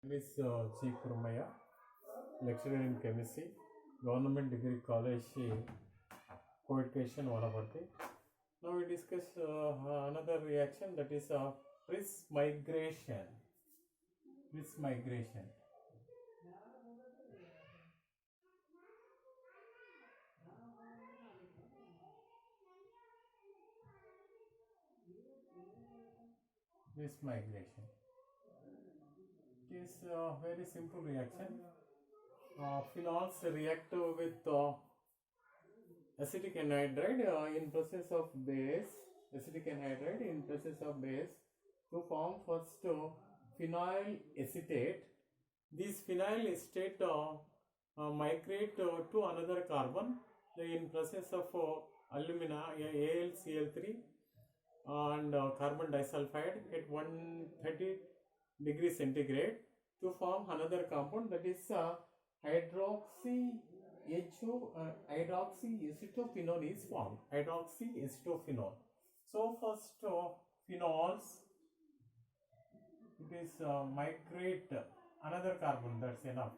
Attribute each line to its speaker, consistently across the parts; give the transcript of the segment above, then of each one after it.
Speaker 1: Name is G. Kurmaya, lecturer in chemistry, Government Degree College, Co-Education, Valaparthi. Now we discuss another reaction, that is Frisch migration. Frisch migration. Frisch migration. It is a very simple reaction. Phenols react with acetic anhydride in presence of base, acetic anhydride in presence of base to form first phenyl acetate. These phenyl acetate migrate to another carbon in presence of alumina, AlCl3 and carbon disulfide at 130 degrees centigrade to form another compound, that is hydroxyacetophenol is formed. Hydroxyacetophenol. So first phenols, it is migrate another carbon, that's enough.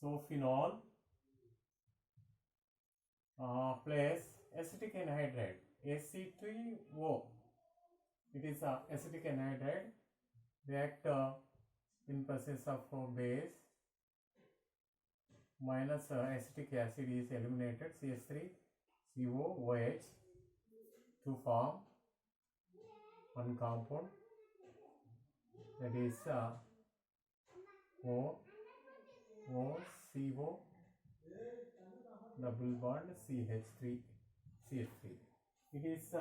Speaker 1: So phenol plus acetic anhydride, Ac3O. It is acetic anhydride react in presence of base minus acetic acid is eliminated, CH3COOH, to form one compound, that is OCO double bond CH3. It is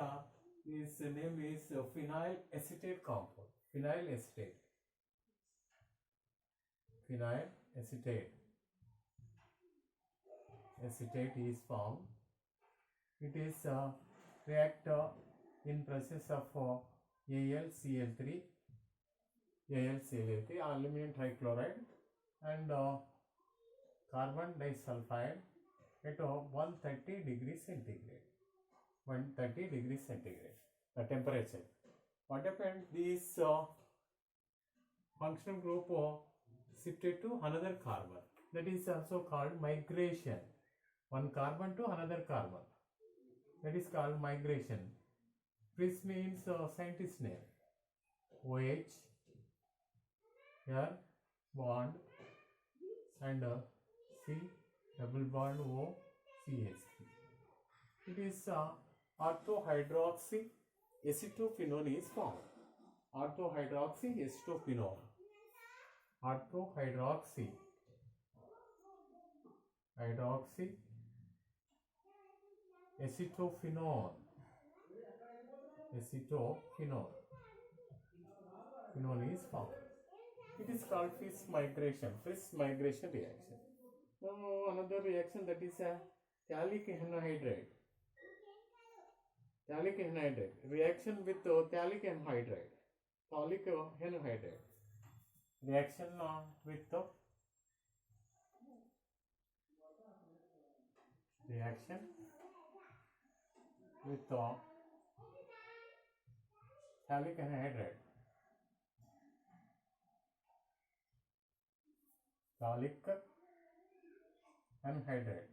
Speaker 1: its name is phenyl acetate compound. Phenyl acetate is formed. It is react in presence of AlCl3, aluminum trichloride and carbon disulfide at 130 degrees centigrade. 130 degrees centigrade, the temperature. What happened? This functional group shifted to another carbon. That is also called migration. One carbon to another carbon. That is called migration. Frisch means scientist name. OH, here bond and C double bond O CH3. It is orthohydroxyacetophenol is formed. Orthohydroxyacetophenol. Acetophenol. Phenol is formed. It is called Frisch migration reaction. Now another reaction, that is phthalic anhydride. Reaction with phthalic anhydride. Reaction with phthalic anhydride.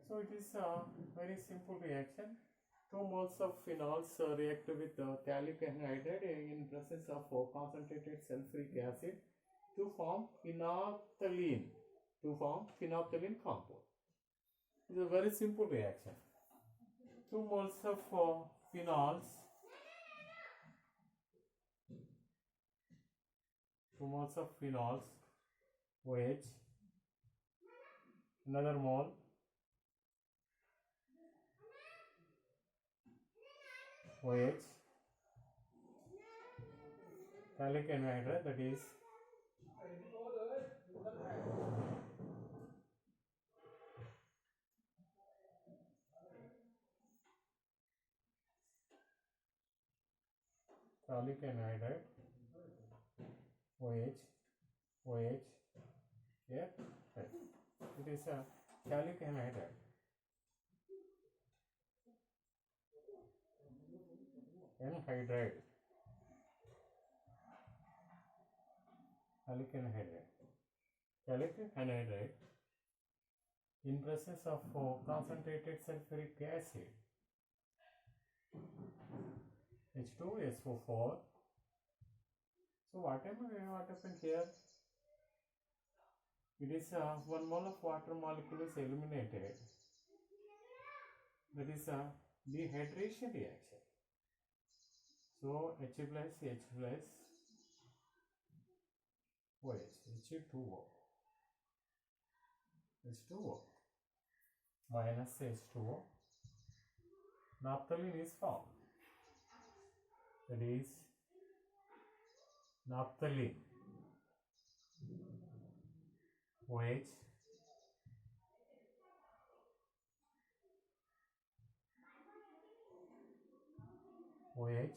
Speaker 1: So it is a very simple reaction. 2 moles of phenols react with phthalic anhydride in presence of concentrated sulfuric acid to form phenolphthalein compound. It is a very simple reaction. 2 moles of phenols, OH, another mole OH, phthalic anhydride, that is phthalic anhydride, OH, here, right. It is a phthalic anhydride. anhydride, alkyl anhydride in presence of concentrated sulfuric acid H2SO4. So what happened here? It is 1 mole of water molecule is eliminated. That is a dehydration reaction. So H plus OH, H2O, H2O minus H2O. Naphthalene is formed. That is naphthalene, OH, OH,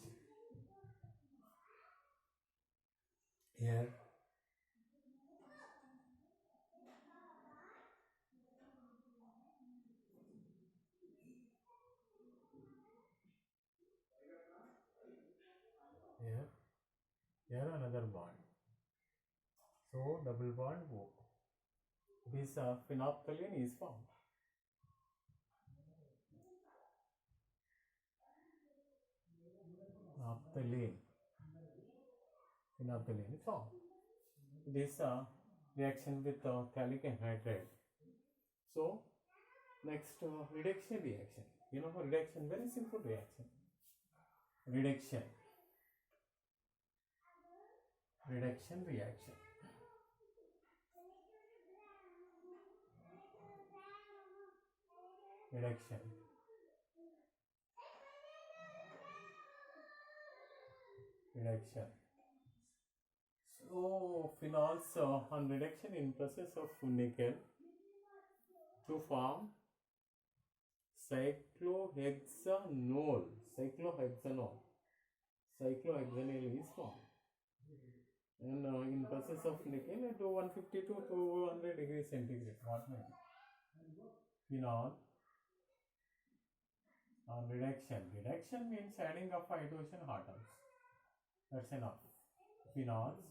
Speaker 1: here another bond. So double bond O. This phenolphthalein is formed. Phenolphthalein is formed. This reaction with phthalic anhydride. So next reduction reaction. You know reduction, very simple reaction. Reduction reaction. Reduction. So phenols on reduction in presence of nickel to form cyclohexanol. Cyclohexanol is formed. And in presence of nickel at 150 to 200 degrees centigrade. What may be? Phenol on reduction. Reduction means adding of hydrogen atoms. That's enough. Phenols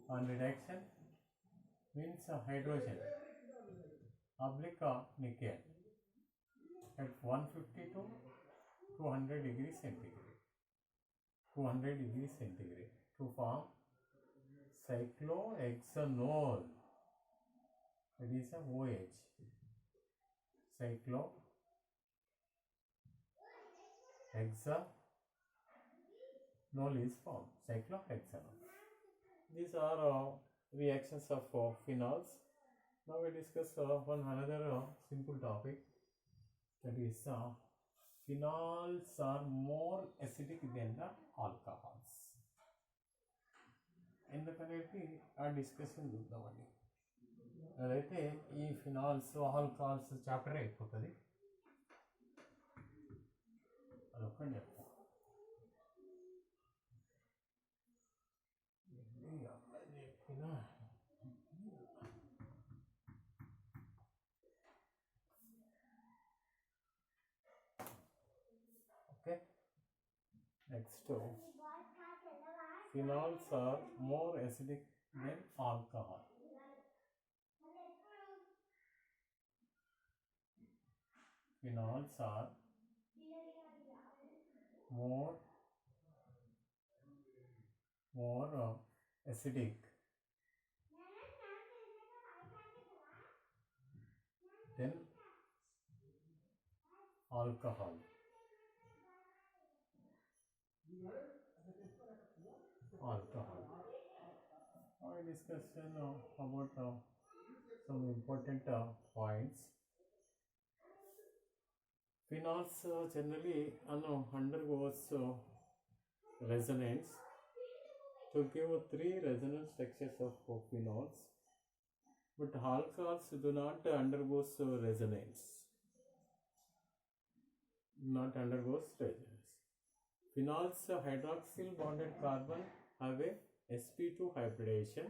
Speaker 1: on reduction means hydrogen oblique nickel at 150 to 200 degrees centigrade. 200 degrees centigrade to form cyclohexanol. That is a OH. Cyclohexanol is formed. Cyclohexanol. These are reactions of phenols. Now we discuss one another simple topic, that is phenols are more acidic than the alcohols. ఎందుకనేది ఆ discussion చూద్దామండి. అదైతే ఈ phenols alcohols chapter అయిపోతుంది. అదొక్కటి చెప్తా. Okay. Next, phenols are more acidic than alcohol. Phenols are more acidic than alcohol. Our discussion about some important points. Phenols generally undergoes resonance to give 3 resonance structures of phenols, but alcohols do not undergo resonance. Phenols hydroxyl bonded carbon have a sp2 hybridization,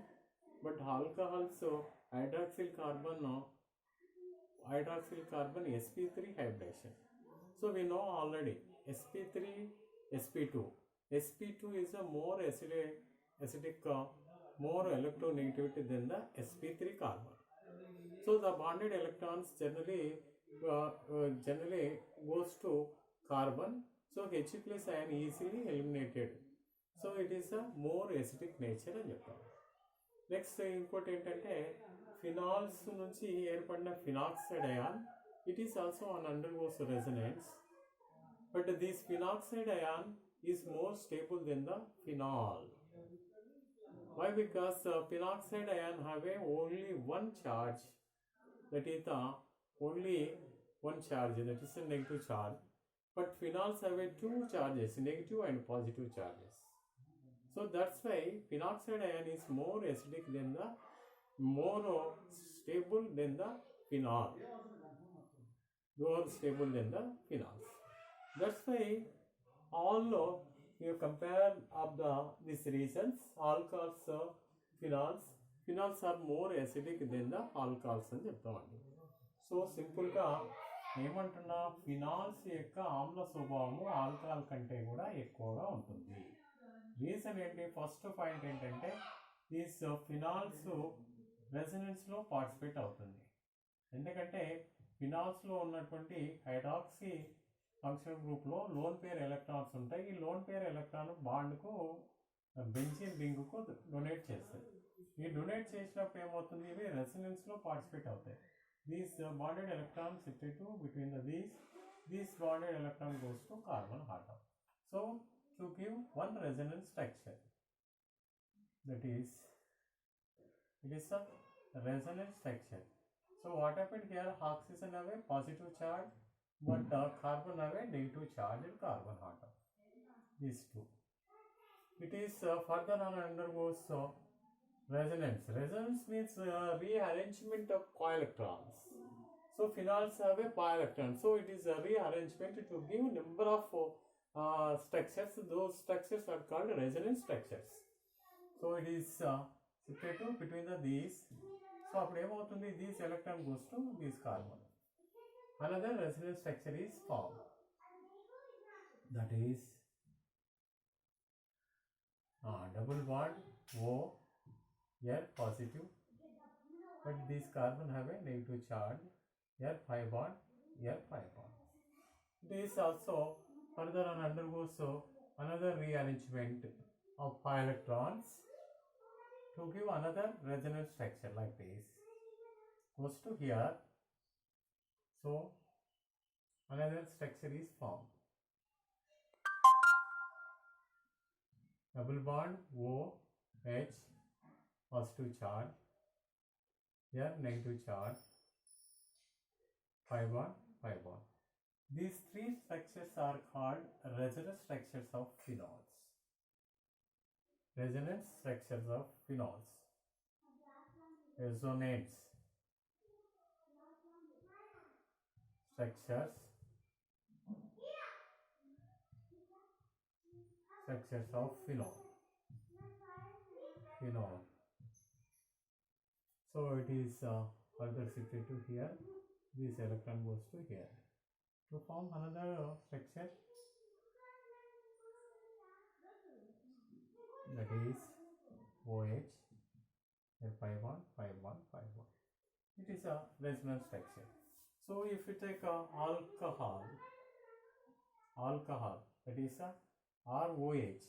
Speaker 1: but alcohols hydroxyl carbon sp3 hybridization. So we know already sp3 sp2. sp2 is a more acidic more electronegativity than the sp3 carbon. So the bonded electrons generally goes to carbon. So H plus ion easily eliminated. So it is a more acidic nature అని చెప్తాం. Next ఇంకోటి ఏంటంటే phenols నుంచి ఏర్పడిన phenoxide ion it is also on undergoes resonance, but this phenoxide ion is more stable than the phenol. Why? Because phenoxide ion have only one charge, that is the only one charge, that is a negative charge, but phenols have two charges, negative and positive charges. So that's why phenoxide ion is more acidic than the more stable than the phenol, more stable than the phenols. That's why all you compare of these reasons, alcohols, phenols are more acidic than the alcohols అని చెప్తామండి. So సింపుల్గా ఏమంటున్నా, phenols యొక్క ఆమ్ల స్వభావము alcohol కంటే కూడా ఎక్కువగా ఉంటుంది. రీజన్ ఏంటి? ఫస్ట్ పాయింట్ ఏంటంటే దీస్ ఫినాల్స్ రెజనెన్స్లో పార్టిసిపేట్ అవుతుంది. ఎందుకంటే ఫినాల్స్లో ఉన్నటువంటి హైడ్రాక్సీ ఫంక్షన్ గ్రూప్లో లోన్ పేర్ ఎలక్ట్రాన్స్ ఉంటాయి. ఈ లోన్ పేర్ ఎలక్ట్రాన్ బాండ్కు బెంజీన్ రింగ్కు డొనేట్ చేస్తాయి. ఈ డొనేట్ చేసినప్పుడు ఏమవుతుంది, ఇవి రెసనెన్స్లో పార్టిసిపేట్ అవుతాయి. These bonded electrons situate between these bonded electron goes to carbon atom. So to give one resonance structure, that is it is a resonance structure. So what happened here, oxygen have a positive charge, but carbon have a negative charge in carbon atom. These two. It is further on undergoes resonance. Resonance means rearrangement of coelectrons. So phenols have a pi-electron. So it is a rearrangement to give number of structures. Those structures are called resonance structures. So it is situated between these. So అప్పుడు ఏమవుతుంది, these electron goes to this carbon. Another resonance structure is formed. That is double bond O, here positive, but this carbon have a negative charge, here pi bond, here pi bond. This also further on undergoes another rearrangement of pi electrons to give another resonance structure like this, goes to here. So another structure is formed. Double bond O, H, positive charge, here negative charge, pi bond, pi bond. These three structures are called resonance structures of phenols. Resonance structures of phenols. Resonance structures of phenol. So it is further shifted to here. This electron goes to here to form another structure, that is OH, pi bond, pi bond, pi bond. It is a resonance structure. So if you take alcohol, that is a ROH.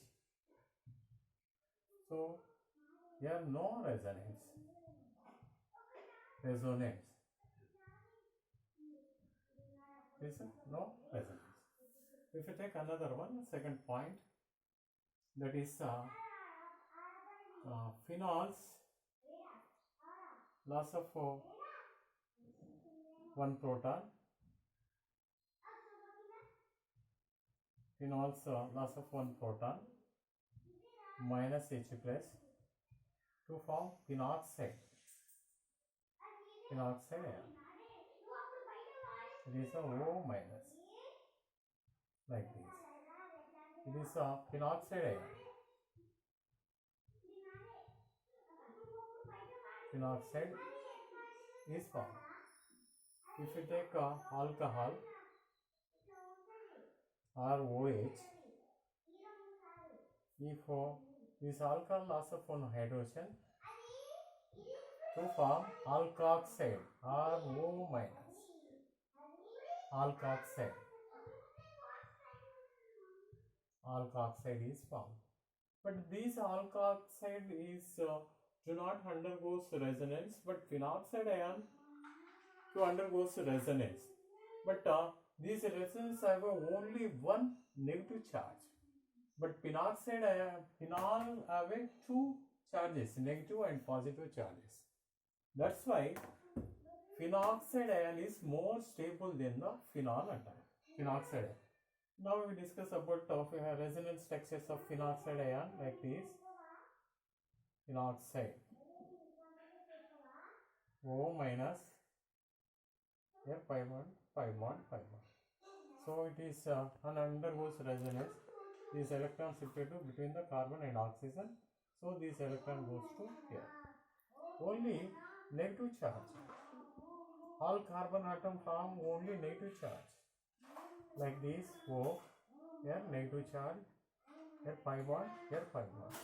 Speaker 1: So here no resonance. There is no resonance. If you take another one, second point, that is phenols, loss of one proton. Phenols loss of one proton, minus H plus, to form phenoxide ion. It is a O minus, like this. It is a phenoxide ion. Phenoxide is formed. If you take alcohol, ROH, if this alcohol loss of one hydrogen to form alkoxide RO minus. Alkoxide is formed. But this alkoxide is do not undergoes resonance, but phenoxide ion to undergoes resonance. But these resonance have only one negative charge. But phenol have two charges, negative and positive charges. That's why phenoxide ion is more stable than the phenol atom. Phenoxide ion. Now we discuss about resonance structures of phenoxide ion like this. Phenoxide O minus here pi bond. So it is undergoes resonance. This electron shifted to between the carbon and oxygen. So this electron goes to here. Only negative charge. All carbon atom form only negative charge. Like this O, here negative charge, here pi bond, here pi bond.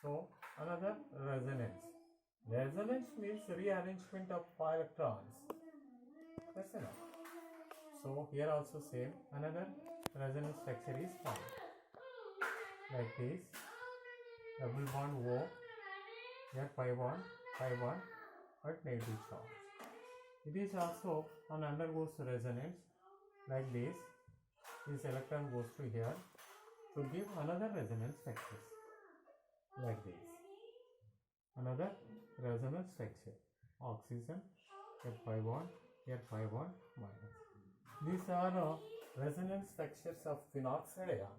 Speaker 1: So another resonance. Resonance means rearrangement of electrons. That's enough. So here also same, another resonance structure is formed. Like this, double bond O, here pi bond, but negative charge. It is also undergoes resonance. Like this electron goes to here to give another resonance structure. Like this, another resonance structure. Oxygen, here pi bond minus. These are resonance structures of phenoxide ion.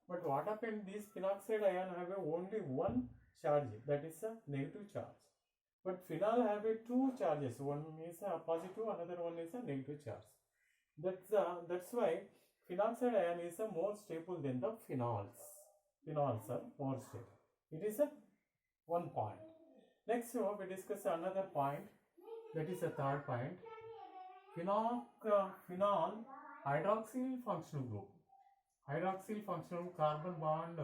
Speaker 1: But what happened? These phenoxide ion have only one charge, that is a negative charge. But phenol have two charges. One is a positive, another one is a negative charge. That's why phenoxide ion is more stable than the phenols. Phenols are more stable. It is a one point. Next we discuss another point. That is a third point. Phenol hydroxyl functional group. Hydroxyl functional group carbon bond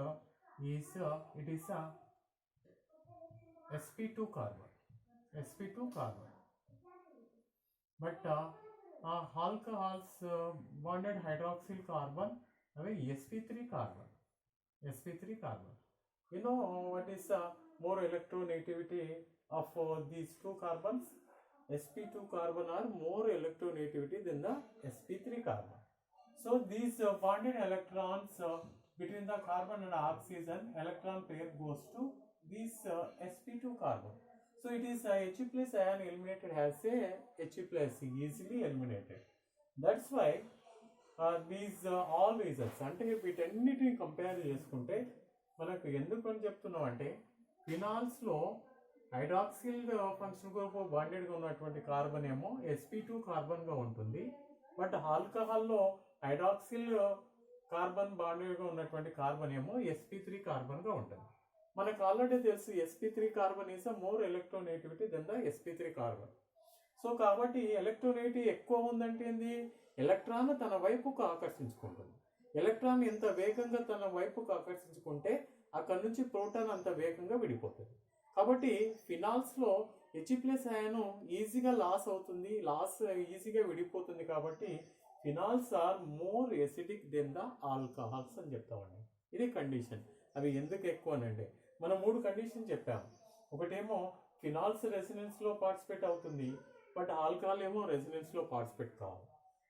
Speaker 1: is it is a sp2 carbon. But alcohols bonded hydroxyl carbon have sp3 carbon. You know what is more electronegativity of these two carbons? sp2 carbon are more electronegativity than the sp3 carbon. So these bonded electrons between the carbon and oxygen, electron pair goes to this sp2 carbon. So it is H plus ion eliminated as a H plus easily eliminated. That's why these all results అంటే వీటన్నిటిని compare చేసుకుంటే మనకు ఎందుకు అని చెప్తున్నాం అంటే phenols లో hydroxyl function group bonded గా ఉన్నటువంటి కార్బన్ ఏమో sp2 కార్బన్ గా ఉంటుంది. బట్ ఆల్కహాల్లో హైడ్రాక్సిల్ కార్బన్ బాండెడ్ గా ఉన్నటువంటి కార్బన్ ఏమో sp3 కార్బన్ గా ఉంటుంది. మనకు ఆల్రెడీ తెలుసు sp3 carbon is more electronegativity than the sp3 carbon. So కాబట్టి ఎలక్ట్రోనెగటివిటీ ఎక్కువ ఉందంటే ఏంది? ఎలక్ట్రాన్ తన వైపుకు ఆకర్షించుకుంటుంది. ఎలక్ట్రాన్ ఎంత వేగంగా తన వైపుకు ఆకర్షించుకుంటే అక్కడ నుంచి ప్రోటాన్ అంత వేగంగా విడిపోతుంది. కాబట్టి ఫినాల్స్లో H ప్లస్ అయాన్ ఈజీగా లాస్ అవుతుంది, ఈజీగా విడిపోతుంది. కాబట్టి phenols are more acidic than the alcohols అని చెప్తామండి. ఇది కండిషన్. అవి ఎందుకు ఎక్కువ అనండి, మనం 3 కండిషన్ చెప్పాము. ఒకటేమో ఫినాల్స్ రెసిడెన్స్లో పార్టిసిపేట్ అవుతుంది, బట్ ఆల్కహాల్ ఏమో రెసిడెన్స్లో పార్టిసిపేట్ కావు.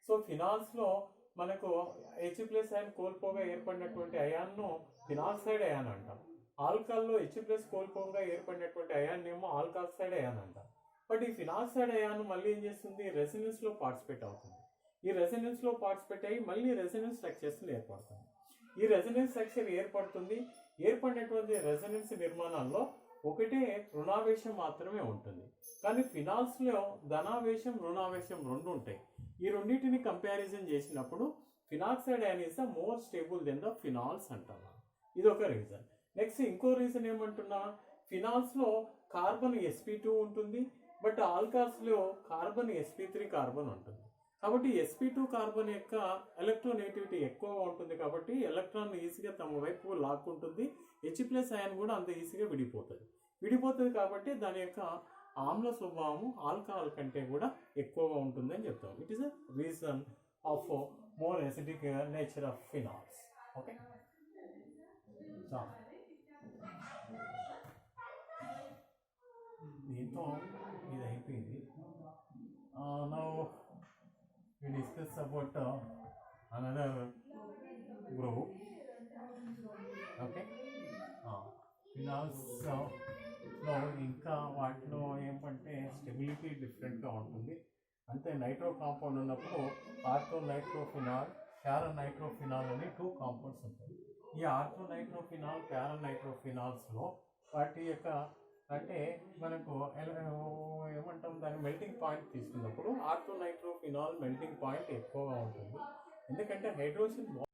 Speaker 1: సో ఫినాల్స్లో మనకు H ప్లస్ అయాన్ కోల్పోగా ఏర్పడినటువంటి అయాన్ను ఫినాక్సైడ్ అయాన్ అంటాం. ఆల్కహాల్లో H ప్లస్ కోల్పోగా ఏర్పడినటువంటి అయాన్ ఏమో ఆల్కాక్సైడ్ అయాన్ అంటాం. బట్ ఈ ఫినాక్సైడ్ అయాన్ మళ్ళీ ఏం చేస్తుంది? రెసిడెన్స్లో పార్టిసిపేట్ అవుతుంది. ఈ రెసిడెన్స్లో పార్టిసిపేట్ అయ్యి మళ్ళీ రెసిడెన్స్ స్ట్రక్చర్స్ ఏర్పడుతుంది. ఈ రెసిడెన్స్ స్ట్రక్చర్ ఏర్పడినటువంటి రెసిడెన్స్ నిర్మాణాల్లో ఒకటే రుణావేశం మాత్రమే ఉంటుంది. కానీ ఫినాల్స్లో ధనావేశం రుణావేశం రెండు ఉంటాయి. ఈ రెండింటిని కంపారిజన్ చేసినప్పుడు phenoxide ion is the more stable than the phenols అంటారు. ఇది ఒక రీజన్. నెక్స్ట్ ఇంకో రీజన్ ఏమంటున్నా, ఫినాల్స్లో కార్బన్ sp2 ఉంటుంది, బట్ ఆల్కహాల్స్లో కార్బన్ sp3 కార్బన్ ఉంటుంది. కాబట్టి sp2 కార్బన్ యొక్క ఎలక్ట్రోనెగటివిటీ ఎక్కువగా ఉంటుంది కాబట్టి ఎలక్ట్రాన్ ఈజీగా తమ వైపు లాక్కుంటుంది. H+ అయాన్ కూడా అంత ఈజీగా విడిపోతుంది కాబట్టి దాని యొక్క ఆమ్ల స్వభావం ఆల్కహాల్ కంటే కూడా ఎక్కువగా ఉంటుందని చెప్తాం. It is a reason of more acidic nature of phenols. Okay, దీంతో ఇది అయిపోయింది. Now we discuss about another group. Okay, phenols లో ఇంకా వాటిలో ఏమంటే స్టెబిలిటీ డిఫరెంట్గా ఉంటుంది. అంతే నైట్రో కాంపౌండ్ ఉన్నప్పుడు ఆర్థోనైట్రోఫినాల్, ప్యారానైట్రోఫినాల్ అని 2 కాంపౌండ్స్ ఉంటాయి. ఈ ఆర్థోనైట్రోఫినాల్, ప్యారానైట్రోఫినాల్స్లో వాటి యొక్క అంటే మనకు ఏమంటాం దాని మెల్టింగ్ పాయింట్ తీసుకున్నప్పుడు ఆర్థోనైట్రోఫినాల్ మెల్టింగ్ పాయింట్ ఎక్కువగా ఉంటుంది. ఎందుకంటే హైడ్రోజన్